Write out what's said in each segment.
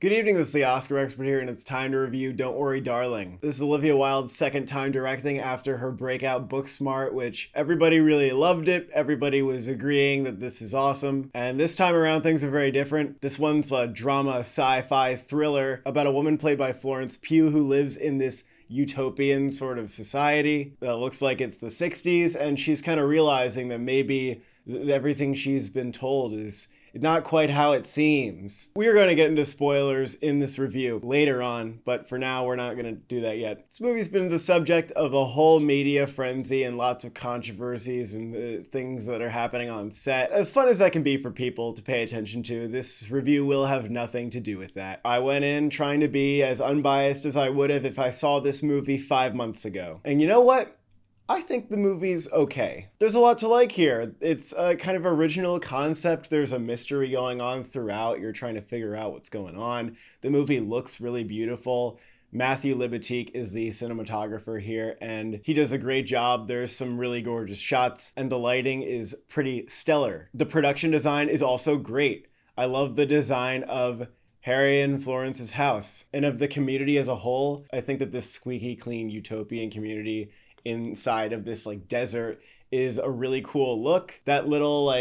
Good evening, this is the Oscar expert here, and it's time to review Don't Worry Darling. This is Olivia Wilde's second time directing after her breakout Booksmart, which everybody really loved it. Everybody was agreeing that this is awesome. And this time around, things are very different. This one's a drama sci-fi thriller about a woman played by Florence Pugh who lives in this utopian sort of society that looks like it's the 60s, and she's kind of realizing that maybe everything she's been told is not quite how it seems. We are going to get into spoilers in this review later on, but for now, we're not going to do that yet. This movie's been the subject of a whole media frenzy and lots of controversies and things that are happening on set. As fun as that can be for people to pay attention to, this review will have nothing to do with that. I went in trying to be as unbiased as I would have if I saw this movie 5 months ago. And you know what? I think the movie's okay. There's a lot to like here. It's a kind of original concept. There's a mystery going on throughout. You're trying to figure out what's going on. The movie looks really beautiful. Matthew Libatique is the cinematographer here, and he does a great job. There's some really gorgeous shots, and the lighting is pretty stellar. The production design is also great. I love the design of Harry and Florence's house, and of the community as a whole. I think that this squeaky clean utopian community inside of this desert is a really cool look. That little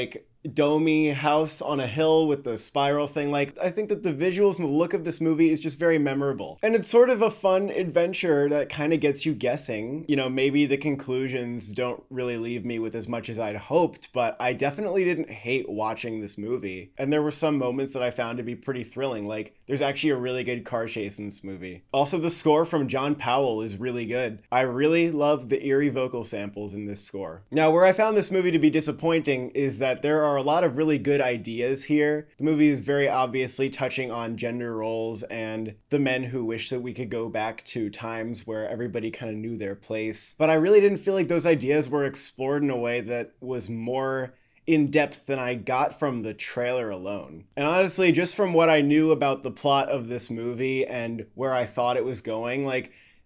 domey house on a hill with the spiral thing, I think that the visuals and the look of this movie is just very memorable. And it's sort of a fun adventure that kind of gets you guessing. You know, maybe the conclusions don't really leave me with as much as I'd hoped, but I definitely didn't hate watching this movie. And there were some moments that I found to be pretty thrilling. There's actually a really good car chase in this movie. Also, the score from John Powell is really good. I really love the eerie vocal samples in this score. Now, where I found this movie to be disappointing is that there are a lot of really good ideas here. The movie is very obviously touching on gender roles and the men who wish that we could go back to times where everybody kind of knew their place. But I really didn't feel like those ideas were explored in a way that was more in depth than I got from the trailer alone. And honestly, just from what I knew about the plot of this movie and where I thought it was going,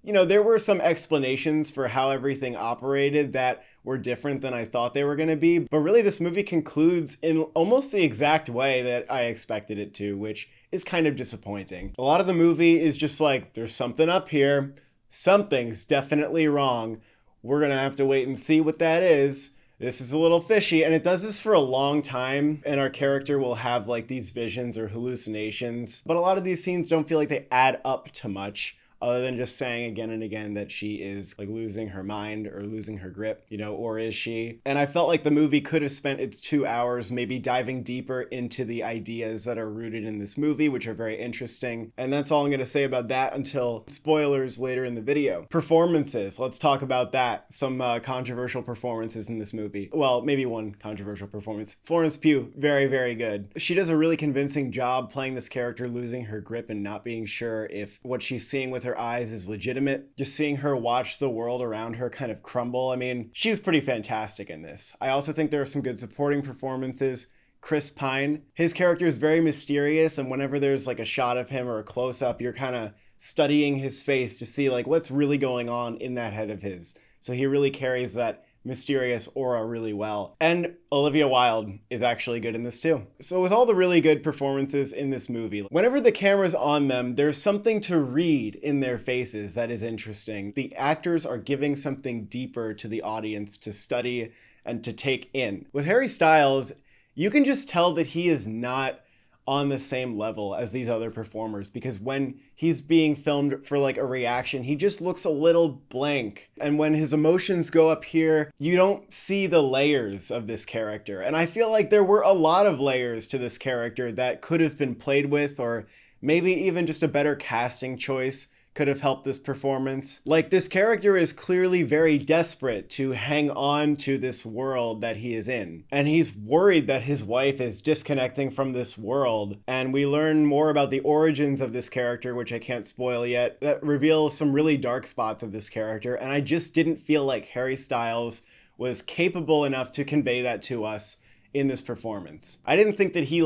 there were some explanations for how everything operated that were different than I thought they were going to be. But really, this movie concludes in almost the exact way that I expected it to, which is kind of disappointing. A lot of the movie is just there's something up here. Something's definitely wrong. We're going to have to wait and see what that is. This is a little fishy, and it does this for a long time, and our character will have these visions or hallucinations. But a lot of these scenes don't feel like they add up to much, other than just saying again and again that she is losing her mind or losing her grip, or is she? And I felt like the movie could have spent its 2 hours maybe diving deeper into the ideas that are rooted in this movie, which are very interesting. And that's all I'm going to say about that until spoilers later in the video. Performances, let's talk about that. Some controversial performances in this movie. Well, maybe one controversial performance. Florence Pugh, very, very good. She does a really convincing job playing this character losing her grip and not being sure if what she's seeing with her eyes is legitimate. Just seeing her watch the world around her kind of crumble. I mean, she was pretty fantastic in this. I also think there are some good supporting performances. Chris Pine, his character is very mysterious, and whenever there's a shot of him or a close-up, you're kind of studying his face to see what's really going on in that head of his. So he really carries that mysterious aura really well. And Olivia Wilde is actually good in this too. So with all the really good performances in this movie, whenever the camera's on them, there's something to read in their faces that is interesting. The actors are giving something deeper to the audience to study and to take in. With Harry Styles, you can just tell that he is not on the same level as these other performers, because when he's being filmed for a reaction, he just looks a little blank. And when his emotions go up here, you don't see the layers of this character. And I feel like there were a lot of layers to this character that could have been played with, or maybe even just a better casting choice could have helped this performance. This character is clearly very desperate to hang on to this world that he is in. And he's worried that his wife is disconnecting from this world. And we learn more about the origins of this character, which I can't spoil yet, that reveal some really dark spots of this character. And I just didn't feel like Harry Styles was capable enough to convey that to us in this performance. I didn't think that he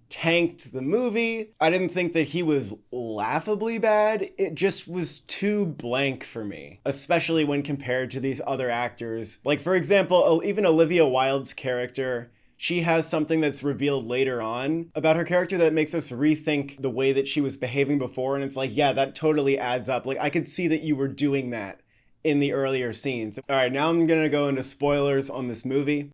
tanked the movie. I didn't think that he was laughably bad. It just was too blank for me, especially when compared to these other actors. For example, even Olivia Wilde's character she has something that's revealed later on about her character that makes us rethink the way that she was behaving before. And it's like, yeah, that totally adds up. Like, I could see that you were doing that in the earlier scenes. All right, now I'm gonna go into spoilers on this movie.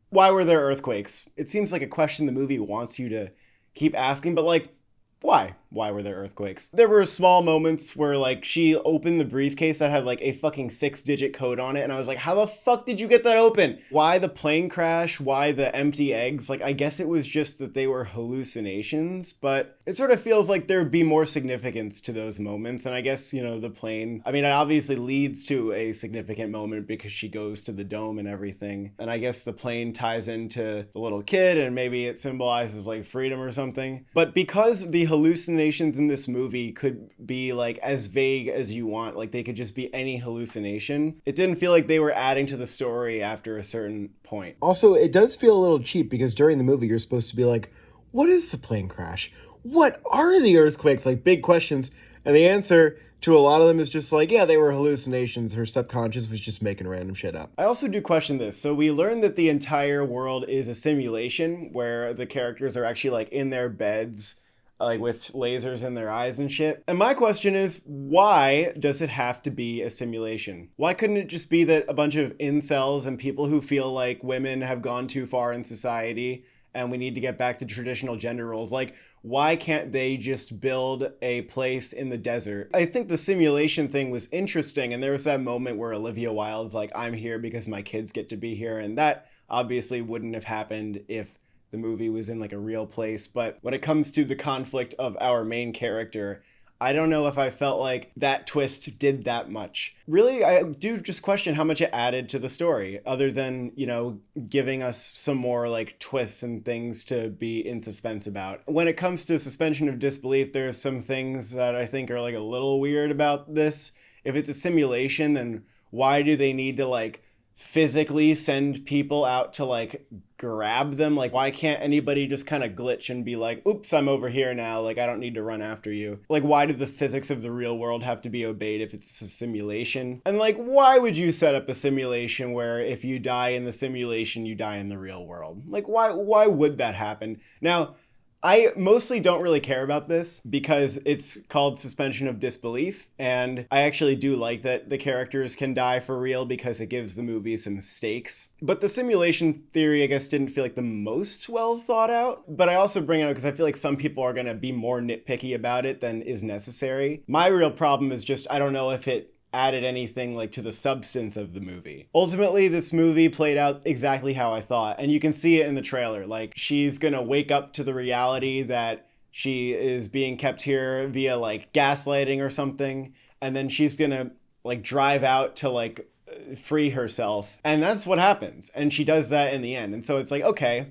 Why were there earthquakes? It seems like a question the movie wants you to keep asking, but like, why? Why were there earthquakes? There were small moments where like she opened the briefcase that had like a fucking 6-digit code on it, and I was like, how the fuck did you get that open? Why the plane crash? Why the empty eggs? Like, I guess it was just that they were hallucinations, but it sort of feels like there'd be more significance to those moments. And I guess, you know, the plane, I mean, it obviously leads to a significant moment because she goes to the dome and everything. And I guess the plane ties into the little kid, and maybe it symbolizes like freedom or something. But because the hallucinations in this movie could be like as vague as you want, like they could just be any hallucination, it didn't feel like they were adding to the story after a certain point. Also, it does feel a little cheap because during the movie, you're supposed to be like, what is the plane crash? What are the earthquakes? Like big questions. And the answer to a lot of them is just like, yeah, they were hallucinations. Her subconscious was just making random shit up. I also do question this. So we learned that the entire world is a simulation where the characters are actually like in their beds, like with lasers in their eyes and shit. And my question is, why does it have to be a simulation? Why couldn't it just be that a bunch of incels and people who feel like women have gone too far in society and we need to get back to traditional gender roles? Like, why can't they just build a place in the desert? I think the simulation thing was interesting, and there was that moment where Olivia Wilde's like, I'm here because my kids get to be here, and that obviously wouldn't have happened if the movie was in like a real place. But when it comes to the conflict of our main character, I don't know if I felt like that twist did that much. Really, I do just question how much it added to the story, other than, you know, giving us some more like twists and things to be in suspense about. When it comes to suspension of disbelief, there's some things that I think are like a little weird about this. If it's a simulation, then why do they need to like physically send people out to like grab them? Like, why can't anybody just kind of glitch and be like, oops, I'm over here now, like I don't need to run after you? Like, why do the physics of the real world have to be obeyed if it's a simulation? And like, why would you set up a simulation where if you die in the simulation you die in the real world? Like, why would that happen? Now, I mostly don't really care about this because it's called suspension of disbelief, and I actually do like that the characters can die for real because it gives the movie some stakes. But the simulation theory, I guess, didn't feel like the most well thought out, but I also bring it up because I feel like some people are going to be more nitpicky about it than is necessary. My real problem is just, I don't know if it added anything like to the substance of the movie. Ultimately, this movie played out exactly how I thought, and you can see it in the trailer. Like, she's gonna wake up to the reality that she is being kept here via like gaslighting or something, and then she's gonna like drive out to like free herself, and that's what happens, and she does that in the end. And so it's like, okay,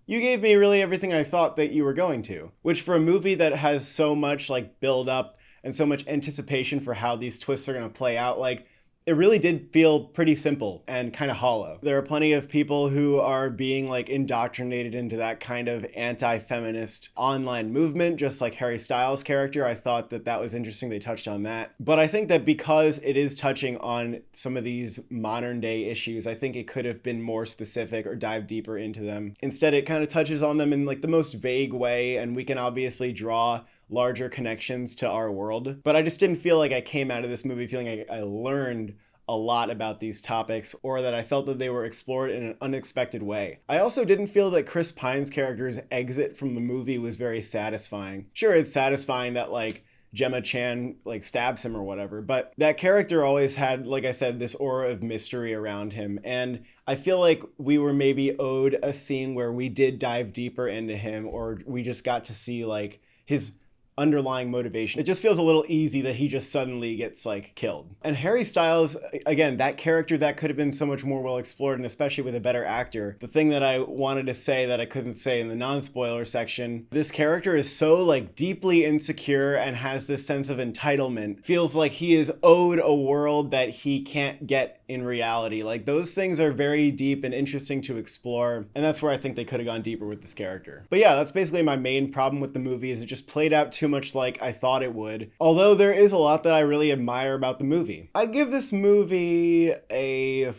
you gave me really everything I thought that you were going to, which for a movie that has so much like build up and so much anticipation for how these twists are going to play out, like, it really did feel pretty simple and kind of hollow. There are plenty of people who are being like indoctrinated into that kind of anti-feminist online movement, just like Harry Styles' character. I thought that that was interesting. They touched on that. But I think that because it is touching on some of these modern day issues, I think it could have been more specific or dive deeper into them. Instead, it kind of touches on them in like the most vague way, and we can obviously draw larger connections to our world. But I just didn't feel like I came out of this movie feeling like I learned a lot about these topics, or that I felt that they were explored in an unexpected way. I also didn't feel that Chris Pine's character's exit from the movie was very satisfying. Sure, it's satisfying that like Gemma Chan like stabs him or whatever, but that character always had, like I said, this aura of mystery around him, and I feel like we were maybe owed a scene where we did dive deeper into him, or we just got to see like his underlying motivation. It just feels a little easy that he just suddenly gets like killed. And Harry Styles, again, that character that could have been so much more well explored, and especially with a better actor. The thing that I wanted to say that I couldn't say in the non-spoiler section, this character is so like deeply insecure and has this sense of entitlement. Feels like he is owed a world that he can't get in reality. Like, those things are very deep and interesting to explore, and that's where I think they could have gone deeper with this character. But yeah, that's basically my main problem with the movie, is it just played out too much like I thought it would. Although there is a lot that I really admire about the movie. I give this movie a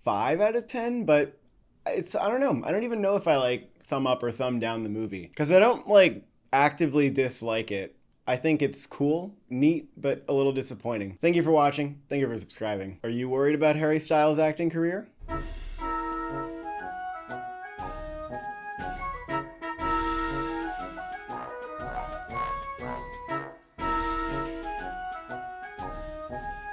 5 out of 10, but I don't know. I don't even know if I like thumb up or thumb down the movie because I don't like actively dislike it. I think it's cool, neat, but a little disappointing. Thank you for watching. Thank you for subscribing. Are you worried about Harry Styles' acting career?